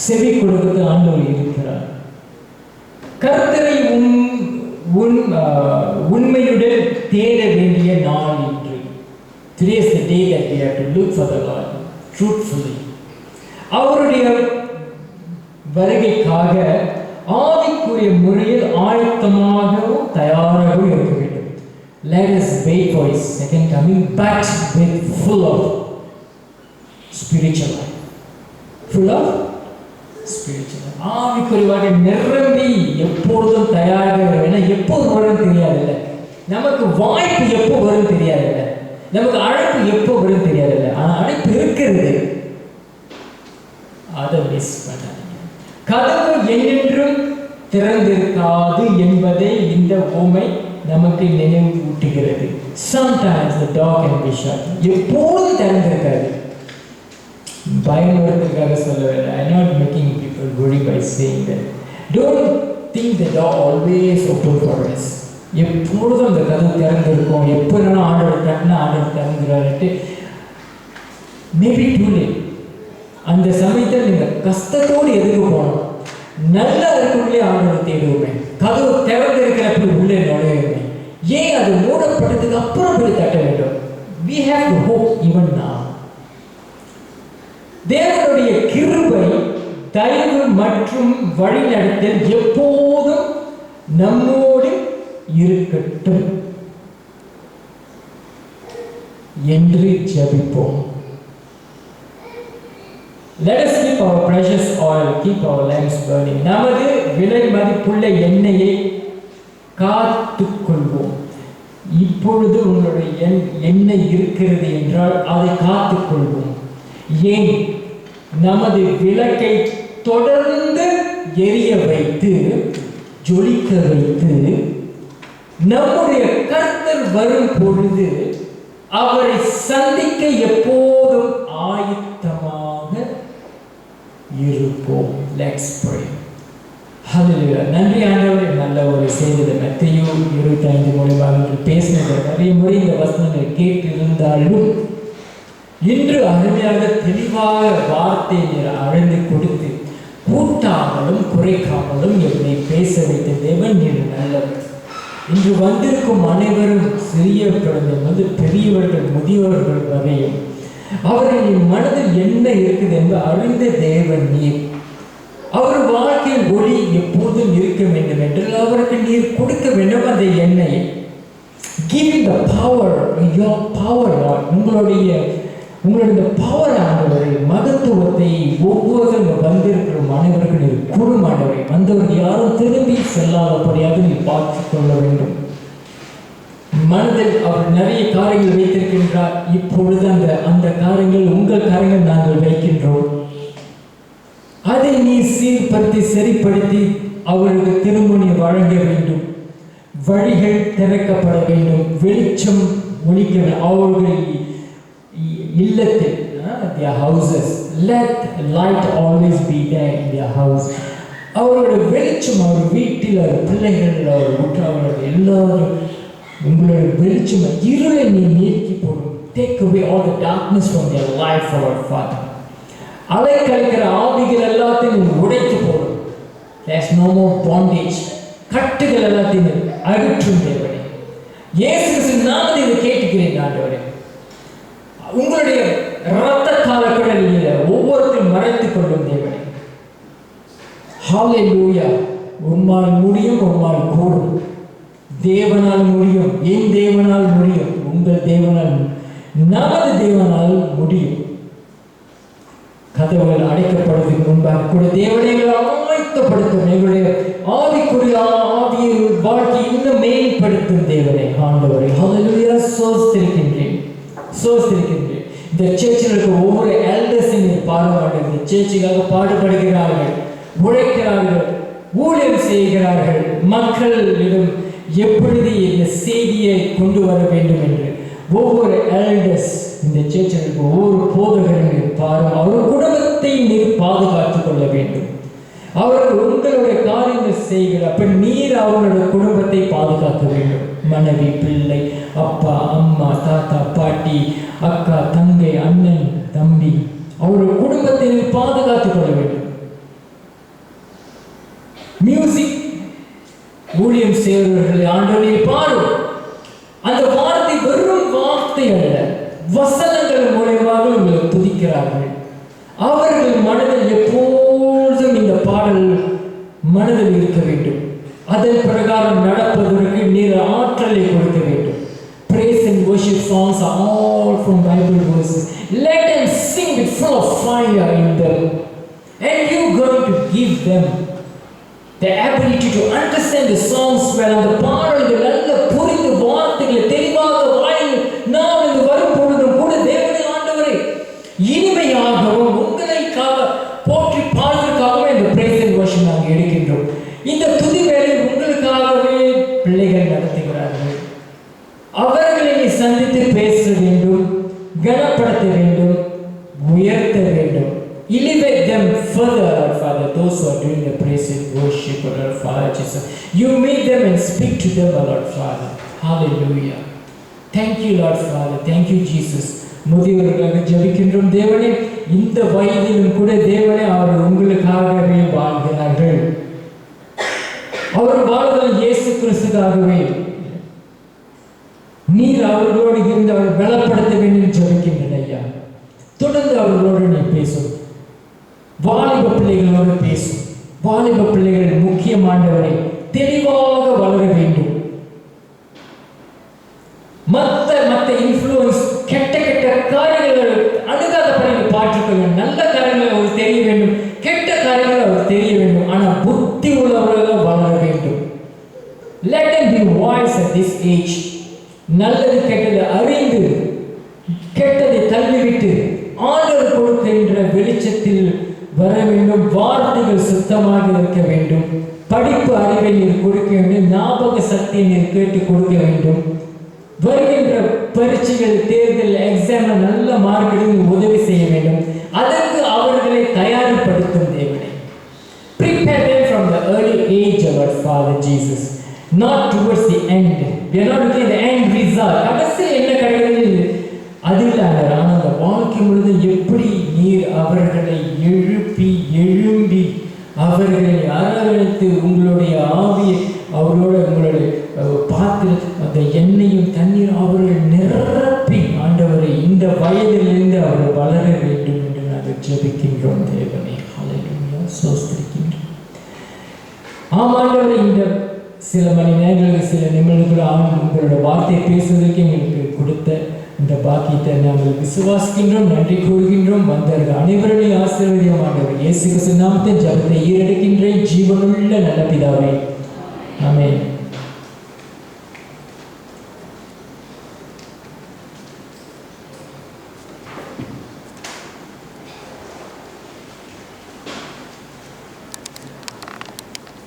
செவி கொடுத்து ஆண்டவர் இருக்கிறார். கர்த்தரை உண்மையுடன் தேட வேண்டிய நாள் இன்று. Today is the day that we have to look for the Lord truthfully. அவருடைய வருகைக்காக ஆவிக்குரிய முறையில் ஆயத்தமாகவும் தயாராகவும் இருக்க வேண்டும். Let us wait for his second coming, but with full of spiritual life. Full of spiritual life. ஆவிக்குரியவாக நிரம்பி எப்பொழுதும் தயாராக வேணும். எப்போது வரும் தெரியாதுல்ல. நமக்கு வாய்ப்பு எப்போ வரும் தெரியாதுல்ல. நமக்கு அழைப்பு எப்போ வரும் தெரியாதுல்ல. ஆனால் அழைப்பு இருக்கிறது, அதை மிஸ் பண்ணாதீங்க. கதவு என்றென்றும் திறந்திருக்காது என்பதை இந்த உவமை நமக்கு நினைவூட்டுகிறது. Sometimes the door can be shut. எப்போதும் திறந்திருக்காது. பயமுறுத்துக்காக சொல்லவில்லை. I am not making people worry by saying that. Don't think the door always open for us. எப்பொழுதும் அந்த கதவு திறந்திருக்கும். எப்போ வேணாலும் ஆண்டவர் தட்டினா ஆண்டவர் திறந்துறாரு. Maybe too late. அந்த சமயத்தில் நீங்கள் கஷ்டத்தோடு எதுக்கு போகணும்? நல்ல இருக்குள்ளே ஆண்டவர் தேடுவோமே. கதவு திறந்திருக்கிறப்ப உள்ளே நுழையுமே. ஏன் அது மூடப்பட்டதுக்கு அப்புறம் போய் தட்ட வேண்டும்? We have to hope even now. தேவனுடைய கிருபை, தயவு மற்றும் வழிநடத்தல் எப்போதும் நம்மோடு இருக்கட்டும் என்று ஜெபிப்போம். Let us keep our precious oil, keep our lamps burning. நமது விலை மதிப்புள்ள எண்ணெயை காத்துக்கொள்வோம். இப்பொழுது உங்களுடைய எண்ணெய் இருக்கிறது என்றால் அதை காத்துக்கொள்வோம். ஏன்? நமது விளக்கை தொடர்ந்து எரிய வைத்து ஜொலிக்க வைத்து நம்முடைய கர்த்தர் வரும் பொழுது அவரை சந்திக்க எப்போதும் ஆயத்தமாக இருப்போம். Let's pray. Hallelujah. நன்றி ஆண்டவரே, நல்ல ஒரு செய்தி. மத்தேயு 25 மூலமாக பேசினது நிறைய முறை இந்த வசனங்களை கேட்டிருந்தாலும் இன்று அருமையாக தெளிவாக வார்த்தை அழைந்து கொடுத்து கூட்டாமலும் குறைக்காமலும் என்னை பேச வைத்த தேவன் நீர் நல்லவர். இன்று வந்திருக்கும் அனைவரும் சிறிய குழந்தை பெரியவர்கள் முதியவர்கள் வகையும் அவர்களின் மனதில் என்ன இருக்குது என்று அறிந்த தேவன் நீர். அவர் வாழ்க்கையில் ஒளி எப்போதும் இருக்க வேண்டும் என்று அவருக்கு நீர் கொடுக்க வேண்டும் அந்த எண்ணெயை. Give the power, your power, Lord. உங்களுடைய பவர் ஆண்டவரை, மகத்துவத்தை ஒவ்வொரு வந்திருக்கிற மாணவர்கள் குடும்பமானவரை வந்தவர்கள் யாரும் திரும்பி செல்லாதபடியாக நீ பார்த்து கொள்ள வேண்டும். மனதில் அவர் நிறைய காரியங்கள் வைத்திருக்கின்றார். இப்பொழுது அந்த காரியங்கள் உங்கள் காரியங்கள் நாங்கள் வைக்கின்றோம். அதை நீ சீர்படுத்தி சரிப்படுத்தி அவர்களுக்கு திரும்ப நீ வழங்க வேண்டும். வழிகள் திறக்கப்பட வேண்டும். வெளிச்சம் ஒழிக்க வேண்டும். அவர்கள் இல்லத்தில் their houses, let light always be there in their house. அவர்களுடைய வெளிச்சம் அவர் வீட்டில் அவர் பிள்ளைகள் அவர் உற்றவர்கள் எல்லாரும் உங்களுடைய வெளிச்சம் இருளை நீ நீக்கி போடும். Take away all the darkness from their life, our Father. அலைக்கழிக்கிற ஆவிகள் எல்லாத்தையும் உடைத்து போடும். There's no more bondage. கட்டுகள் எல்லாத்தையும் அகற்றும் தேவனே. இயேசு கிறிஸ்துவின் நாமத்தில் இதை கேட்டுக்கிறேன் ஆண்டவரே. உங்களுடைய இரத்த காலக்கடலில் ஒவ்வொருத்தையும் மறைத்துக் கொள்ளும் தேவனே. ஹல்லேலூயா. உம்மால் முடியும், உம்மால் கூடும். தேவனால் முடியும், என் தேவனால் முடியும், உங்கள் தேவனால், நமது தேவனால் முடியும். கதவுகள் அடைக்கப்படுவதற்கு முன்பாக கூட தேவனைகளை ஆயத்தப்படுத்தும். எங்களுடைய ஆவிக்குரிய ஆவியின் வாழ்க்கை இன்னும் மேம்படுத்தும் தேவனை ஆண்டவரை. ஹல்லேலூயா. சோஸ்திருக்கின்றேன். இந்த சர்ச்சில் ஒவ்வொரு எல்டர்ஸையும் பாடுவார்கள். இந்த சர்ச்சுக்காக பாடுபடுகிறார்கள், உழைக்கிறார்கள், ஊழியம் செய்கிறார்கள். மக்களிடம் எப்பொழுது இந்த செய்தியை கொண்டு வர வேண்டும் என்று ஒவ்வொரு எல்டர்ஸ் இந்த சர்ச்சில் ஒவ்வொரு போதகர்கள் பாரும். அவர் குடும்பத்தை நீர் பாதுகாத்துக் கொள்ள வேண்டும். அவர்கள் உங்களுடைய காரியங்கள் செய்கிற அப்ப நீர் அவர்களுடைய குடும்பத்தை பாதுகாக்க வேண்டும். மனைவி, பிள்ளை, அப்பா, அம்மா, தாத்தா, பாட்டி, அக்கா, தங்கை, அண்ணன், தம்பி, அவருடைய குடும்பத்தை பாதுகாத்துக் கொள்ள வேண்டும். மியூசிக் ஊழியம் செய்வர்களை ஆண்டவரை பாரும். அந்த வார்த்தை வெறும் வார்த்தை அல்ல, வசனங்கள் மூலமாக உங்களை துதிக்கிறார்கள். அவர்கள் மனதில் எப்போதும் இந்த பாடல் மனதில் இருக்க வேண்டும். அதன் பிரகாரம் நடப்பதற்கு நீர் ஆற்றலை கொடுக்க வேண்டும். Praise and worship songs are all from Bible verses. Let them sing with full of fire in them, and you're going to give them the ability to understand the songs well. அந்த பாடல்கள் நல்ல புரிந்து வார்த்தைகளை தெளிவாக வாயில் நாம் இந்த வரும் பொழுதும் கூட தேவனே ஆண்டவரே இனிமையாகவும் உங்களுக்காக போற்றி பாடுவதற்காகவே இந்த praise and worship நாங்கள் எடுக்கின்றோம். இந்த துதி வேலை உங்களுக்காகவே பிள்ளைகள் நடத்துகிறார்கள். அவர்களை நீ சந்தித்து பேச வேண்டும், கனப்படுத்த வேண்டும், உயர்த்த வேண்டும். Elevate them further, Lord Father, those who are doing the praise and worship, Lord Father Jesus. You meet them and speak to them, Lord Father. Hallelujah. Thank you, Lord Father. Thank you, Jesus. முதியோர்களாக ஜெபிக்கின்றோம் தேவனே. இந்த வயதிலும் கூட தேவனே அவர்கள் உங்களுக்காகவே வாழ்கிறார்கள். அவர் வாழ்வதால் இயேசு கிறிஸ்துக்காகவே. நீர் அவர்களோடு இருந்து அவர்கள் பலப்படுத்த வேண்டும் ஜெபிக்கின்றன ஐயா. தொடர்ந்து அவர்களோடு நீ பேசும். வாலிப பிள்ளைகளோடு பேசும். வாலிப பிள்ளைகள் முக்கியமானவரை தெளிவாக வளர வேண்டும். மற்ற இன்ஃப்ளூயன்ஸ் கெட்ட காரியங்களை அணுகாத பிள்ளைகள் பாற்றுக்கொள்ள, நல்ல காரியங்களை அவர் தெரிய வேண்டும், கெட்ட காரியங்களை அவர் தெரிய வேண்டும். ஆனால் புத்தி உள்ளவர்களாக வளர வேண்டும். Let them be wise at this age. நல்லது கெட்டது அறிந்து கெட்டதை தள்ளிவிட்டு ஆண்டவர் கொடுக்கின்ற வெளிச்சத்தில் வர வேண்டும். வார்த்தைகள் சுத்தமாக இருக்க வேண்டும். படிப்பு அறிவை நீர் கொடுக்க வேண்டும். ஞாபக சக்தியை நீர் கேட்டு கொடுக்க வேண்டும். வருகின்ற பரீட்சைகள், தேர்தல், எக்ஸாம் நல்ல மார்க்குடன் உதவி செய்ய வேண்டும். அதற்கு அவர்களை தயார்படுத்தும் தேவனே. Prepare them from the early age, our Father Jesus. Not towards the end. We are not looking at the end result. கடைசியில் என்ன கிடைக்கிறது அதில் ஆனால் அந்த வாழ்க்கை முழுதும் எப்படி நீர் அவர்களை எழும்பி அவர்களை அரவணைத்து உங்களுடைய ஆவியை அவரோட உங்களுடைய பாத்திர அந்த எண்ணெயும் தண்ணீர் அவர்கள் நிரப்பி ஆண்டவரை இந்த வயதிலிருந்து அவர்கள் வளர வேண்டும் என்று நாங்கள் ஜெபிக்கின்றோம் தேவனே. ஹல்லேலூயா. ஸ்தோத்திரிக்கின்றோம். ஆமாண்டவரை இந்த சில மணி நேரங்களுக்கு சில நிமிடங்கள் உங்களோட வார்த்தை பேசுவதற்கு எங்களுக்கு கொடுத்த இந்த பாக்கியத்தை நாங்கள் விசுவாசிக்கின்றோம், நன்றி கூறுகின்றோம். வந்தவர்கள் அனைவரையும் ஆசீர்வதியமாண்டவர் இயேசு கிறிஸ்து நாமத்தின் ஜெபத்தை ஈரடிக்கின்றேன் ஜீவனுள்ள நல்ல பிதாவே. ஆமென்.